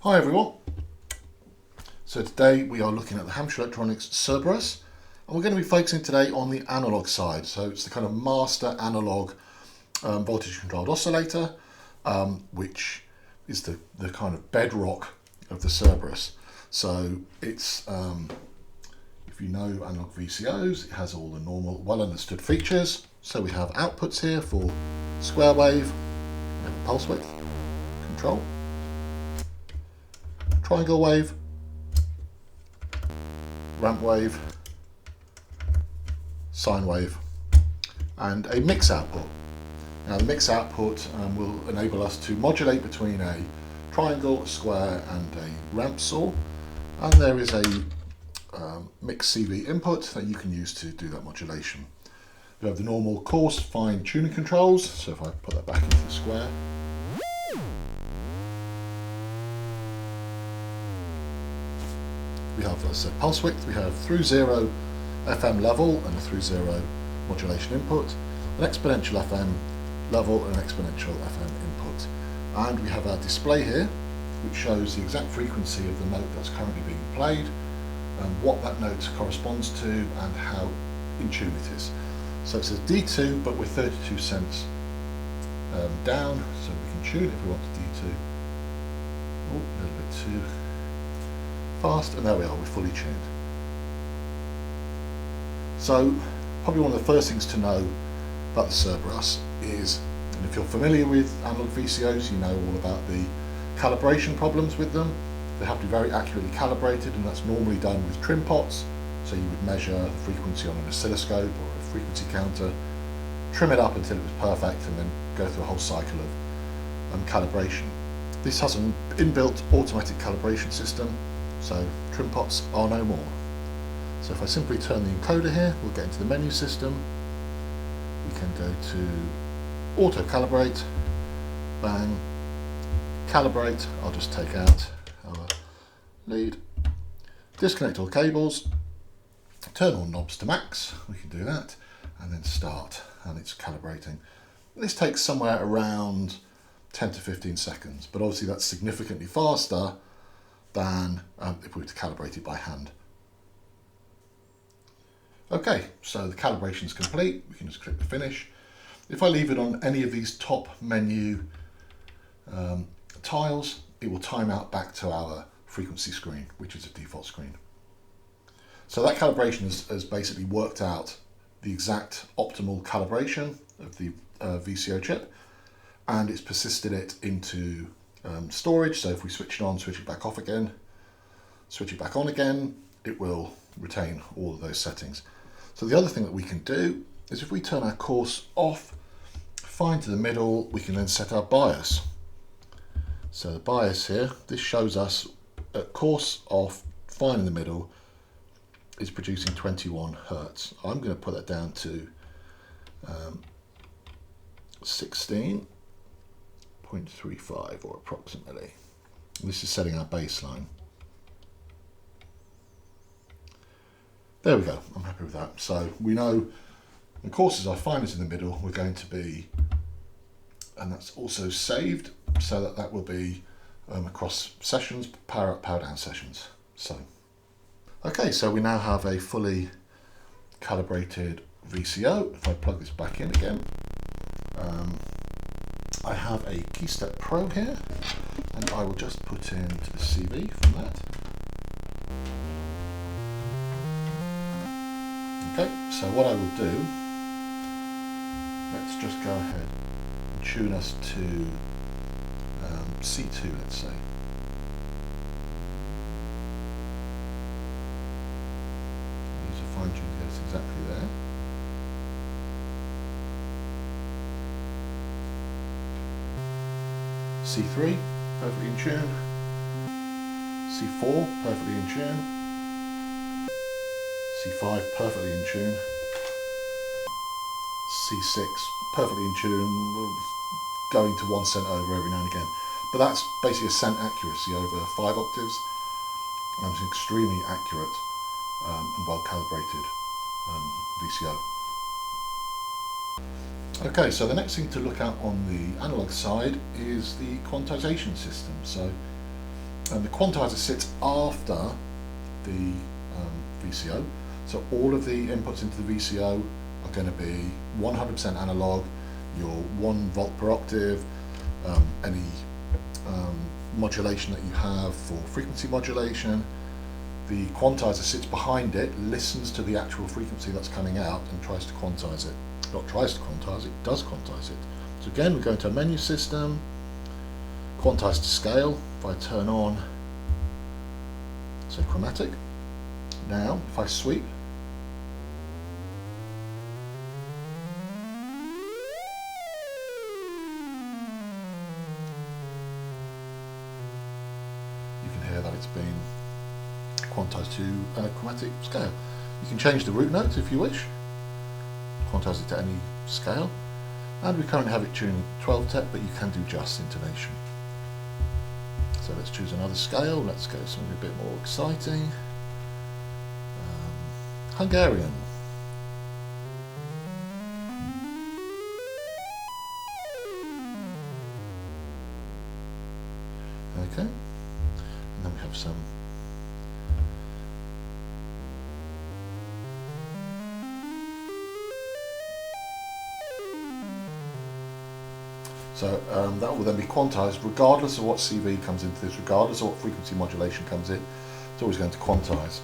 Hi everyone. So today we are looking at the Hampshire Electronics Cerberus, and we're going to be focusing today on the analog side. So it's the kind of master analog voltage controlled oscillator, which is the kind of bedrock of the Cerberus. So it's, if you know analog VCOs, it has all the normal well understood features. So we have outputs here for square wave, we have pulse width control, triangle wave, ramp wave, sine wave, and a mix output. Now the mix output will enable us to modulate between a triangle, a square and a ramp saw, and there is a mix CV input that you can use to do that modulation. We have the normal coarse fine tuning controls, so if I put that back into the square, we have, as I said, pulse width. We have through zero FM level and a through zero modulation input, an exponential FM level and an exponential FM input. And we have our display here, which shows the exact frequency of the note that's currently being played, and what that note corresponds to and how in tune it is. So it says D2, but we're 32 cents down, so we can tune if we want to D2. Oh, a little bit too fast, and there we are, we're fully tuned. So probably one of the first things to know about the Cerberus is, and if you're familiar with analog VCOs, you know all about the calibration problems with them. They have to be very accurately calibrated, and that's normally done with trim pots. So you would measure the frequency on an oscilloscope or a frequency counter, trim it up until it was perfect, and then go through a whole cycle of calibration. This has an inbuilt automatic calibration system, so trim pots are no more. So if I simply turn the encoder here, we'll get into the menu system. We can go to auto calibrate, bang, calibrate. I'll just take out our lead, disconnect all cables, turn all knobs to max, we can do that, and then start, and it's calibrating. This takes somewhere around 10 to 15 seconds, but obviously that's significantly faster than if we were to calibrate it by hand. Okay, so the calibration is complete. We can just click the finish. If I leave it on any of these top menu tiles, it will time out back to our frequency screen, which is a default screen. So that calibration has basically worked out the exact optimal calibration of the VCO chip, and it's persisted it into storage. So if we switch it on, switch it back off again, switch it back on again, it will retain all of those settings. So the other thing that we can do is if we turn our coarse off, fine to the middle, we can then set our bias. So the bias here, this shows us at coarse off, fine in the middle, is producing 21 Hertz. I'm going to put that down to 16.35 or approximately. This is setting our baseline. There we go, I'm happy with that. So we know the courses are finest in the middle, we're going to be, and that's also saved, so that will be across sessions, power up, power down sessions. So, okay, so we now have a fully calibrated VCO. If I plug this back in again, I have a KeyStep Pro here, and I will just put into the CV from that. Okay, so what I will do, let's just go ahead and tune us to C2, let's say. Use a fine tune to get us exactly there. C3, perfectly in tune. C4, perfectly in tune. C5, perfectly in tune. C6, perfectly in tune, going to 1 cent over every now and again. But that's basically a cent accuracy over 5 octaves. And it's an extremely accurate and well calibrated VCO. Okay, so the next thing to look at on the analog side is the quantization system. So And the quantizer sits after the VCO, so all of the inputs into the VCO are going to be 100% analog. Your 1 volt per octave, any modulation that you have for frequency modulation. The quantizer sits behind it, listens to the actual frequency that's coming out and tries to quantize it. Not tries to quantize it, does quantize it. So again, we go into a menu system, quantize to scale. If I turn on, say, chromatic. Now, if I sweep, you can hear that it's been quantized to a chromatic scale. You can change the root note if you wish, quantize it to any scale, and we currently have it tuned 12 tep, but you can do just intonation. So let's choose another scale. Let's go something a bit more exciting. Hungarian. Okay, and then we have some that will then be quantized regardless of what CV comes into this, regardless of what frequency modulation comes in. It's always going to quantize.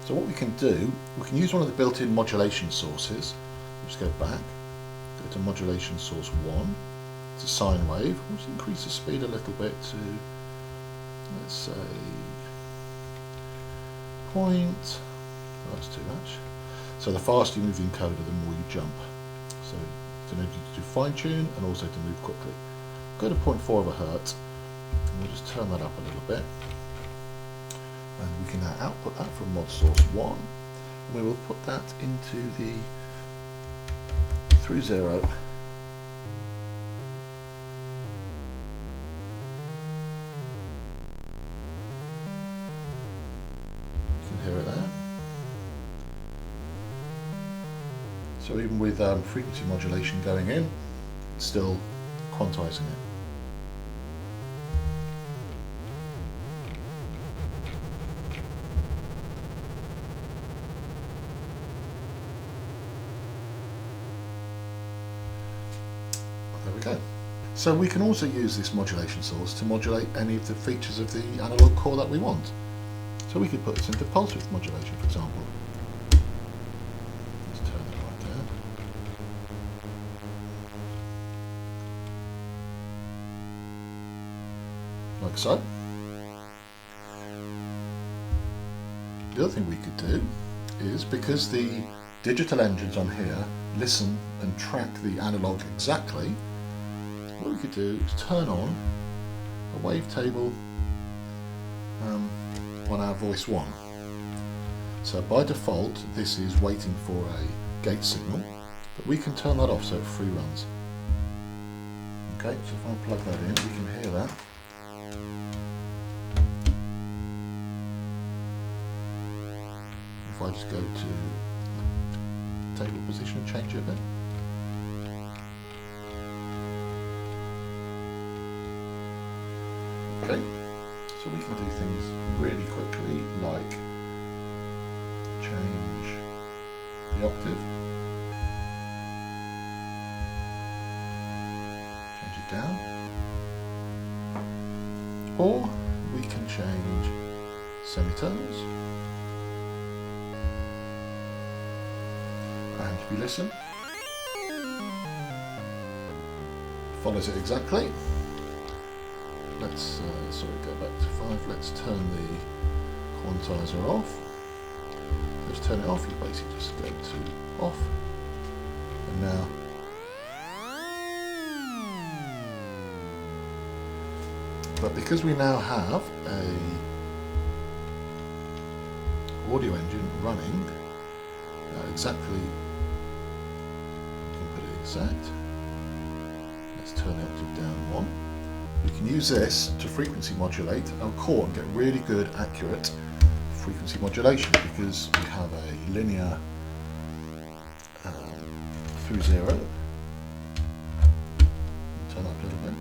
So what we can do, we can use one of the built-in modulation sources. Just go back, go to modulation source 1. It's a sine wave. We'll just increase the speed a little bit to, let's say, point. Oh, that's too much. So the faster you move the encoder, the more you jump. So to enable you to do fine tune and also to move quickly. Go to 0.4 of a hertz, and we'll just turn that up a little bit. And we can now output that from mod source 1. And we will put that into the through 0. You can hear it there. So even with frequency modulation going in, it's still quantizing it. There we go. So we can also use this modulation source to modulate any of the features of the analog core that we want. So we could put this into pulse width modulation, for example. Let's turn it right there. Like so. The other thing we could do is, because the digital engines on here listen and track the analog exactly, what we could do is turn on a wavetable on our voice 1. So by default this is waiting for a gate signal, but we can turn that off so it free runs. Okay, so if I plug that in, we can hear that. If I just go to table position and change it a bit. Okay, so we can do things really quickly, like change the octave, change it down, or we can change semitones. And if we listen, follows it exactly. Let's go back to 5. Let's turn the quantizer off. Let's turn it off. You basically just go to off. And now but because we now have a audio engine running exactly, we can put it exact. Let's turn the octave down 1. We can use this to frequency modulate our core and get really good, accurate frequency modulation, because we have a linear through 0. Turn that up a little bit.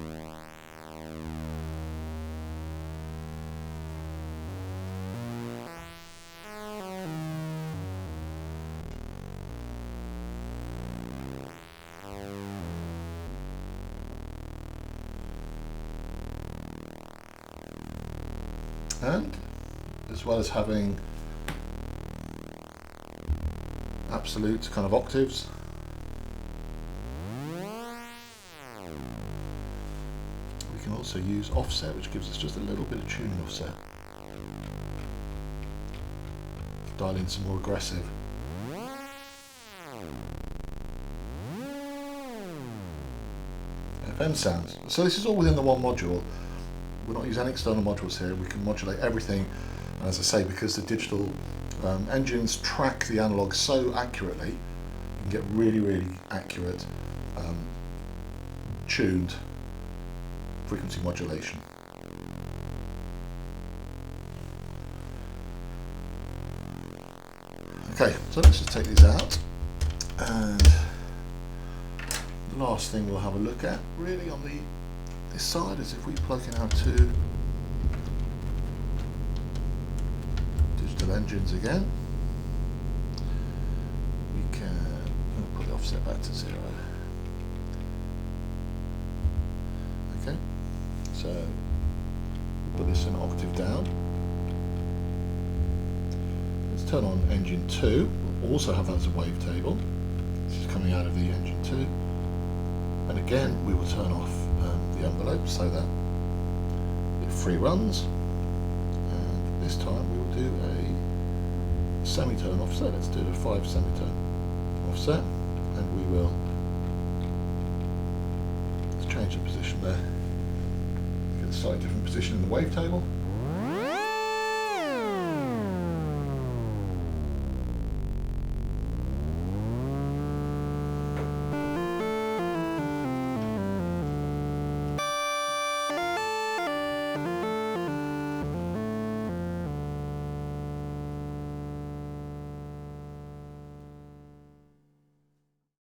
And as well as having absolute kind of octaves, we can also use offset, which gives us just a little bit of tuning offset. Dial in some more aggressive. FM sounds. So this is all within the one module. We're not using any external modules here. We can modulate everything, and as I say, because the digital engines track the analog so accurately, you can get really, really accurate tuned frequency modulation. Okay, so let's just take these out, and the last thing we'll have a look at really on this side is if we plug in our two digital engines again, we can put the offset back to 0. Okay, so we'll put this an octave down. Let's turn on engine 2. We'll also have that as a wavetable. This is coming out of the engine 2. And again, we will turn off the envelope so that it free runs. And this time we will do a semitone offset. Let's do a 5 semitone offset. And we will let's change the position there. Get a slightly different position in the wavetable.